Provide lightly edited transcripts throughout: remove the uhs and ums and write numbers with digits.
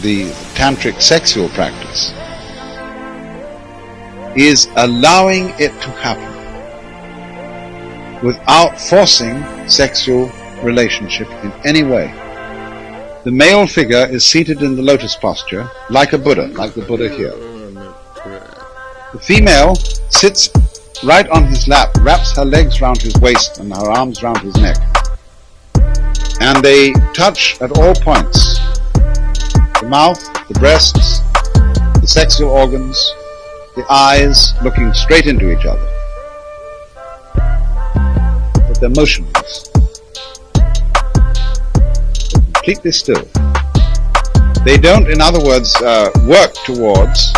the tantric sexual practice is allowing it to happen without forcing sexual relationship in any way. The male figure is seated in the lotus posture like a Buddha, like the Buddha here. The female sits right on his lap, wraps her legs round his waist and her arms round his neck. And they touch at all points. The mouth, the breasts, the sexual organs, the eyes looking straight into each other. But they're motionless. They're completely still. They don't, in other words, work towards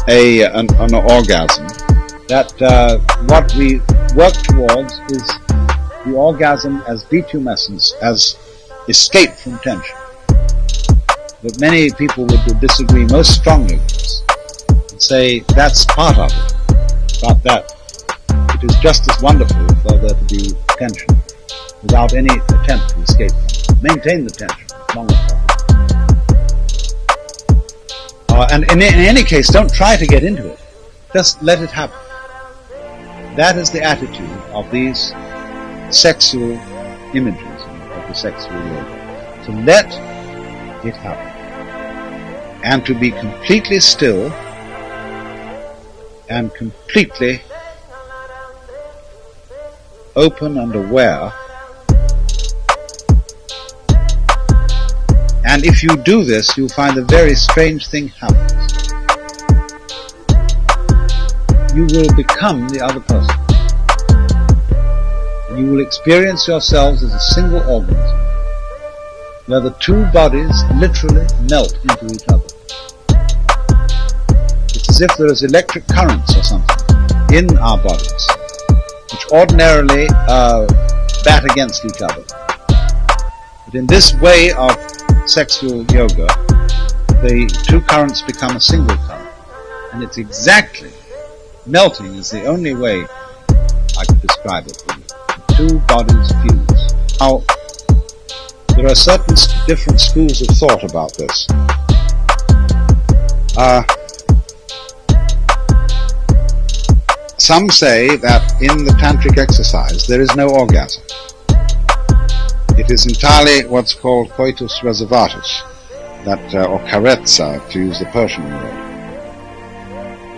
an orgasm. That what we work towards is the orgasm as detumescence, as escape from tension. But many people would disagree most strongly with this and say that's part of it, but that it is just as wonderful for there to be tension without any attempt to escape from it. Maintain the tension as long as possible. And in any case, don't try to get into it. Just let it happen. That is the attitude of these sexual images of the sexual yoga. To let it happen. And to be completely still and completely open and aware. And if you do this, you'll find a very strange thing happens. You will become the other person. You will experience yourselves as a single organism, where the two bodies literally melt into each other. It's as if there is electric currents or something in our bodies, which ordinarily bat against each other. But in this way of sexual yoga, the two currents become a single current. And it's exactly, melting is the only way I could describe it. The two bodies fuse. Now, there are certain different schools of thought about this. Some say that in the tantric exercise there is no orgasm. It is entirely what's called coitus reservatus, or karezza, to use the Persian word,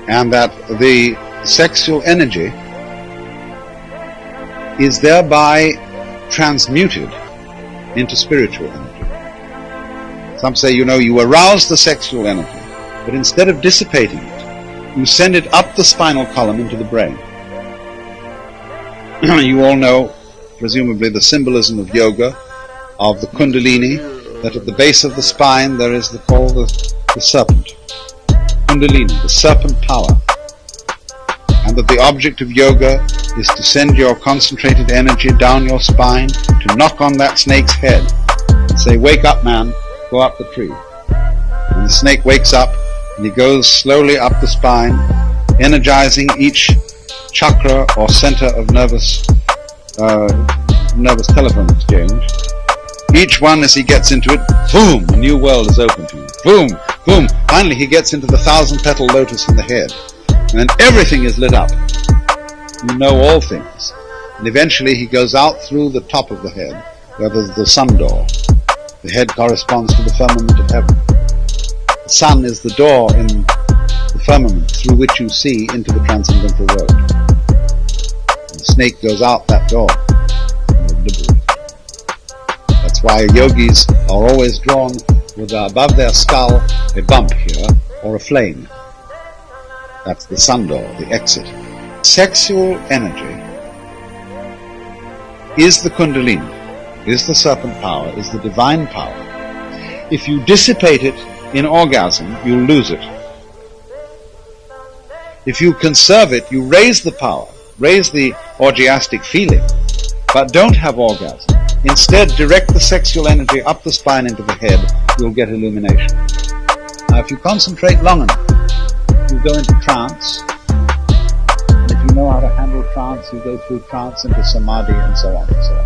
and that the sexual energy is thereby transmuted into spiritual energy. Some say, you arouse the sexual energy, but instead of dissipating it, you send it up the spinal column into the brain. You all know, presumably, the symbolism of yoga, of the kundalini, that at the base of the spine there is the serpent. Kundalini, the serpent power. And that the object of yoga is to send your concentrated energy down your spine, to knock on that snake's head, and say, wake up, man, go up the tree. And the snake wakes up, and he goes slowly up the spine, energizing each chakra or center of nervous telephone exchange. Each one, as he gets into it, boom, a new world is open to him. Boom, boom. Finally he gets into the 1,000-petal lotus in the head. And then everything is lit up. You know all things. And eventually he goes out through the top of the head, where there's the sun door. The head corresponds to the firmament of heaven. The sun is the door in the firmament through which you see into the transcendental world. And the snake goes out that door. That's why yogis are always drawn with above their skull a bump here, or a flame. That's the sun door, the exit. Sexual energy is the kundalini, is the serpent power, is the divine power. If you dissipate it in orgasm, you lose it. If you conserve it, you raise the power, raise the orgiastic feeling, but don't have orgasm. Instead, direct the sexual energy up the spine into the head, you'll get illumination. Now, if you concentrate long enough, you go into trance, and if you know how to handle trance, you go through trance into samadhi, and so on and so on.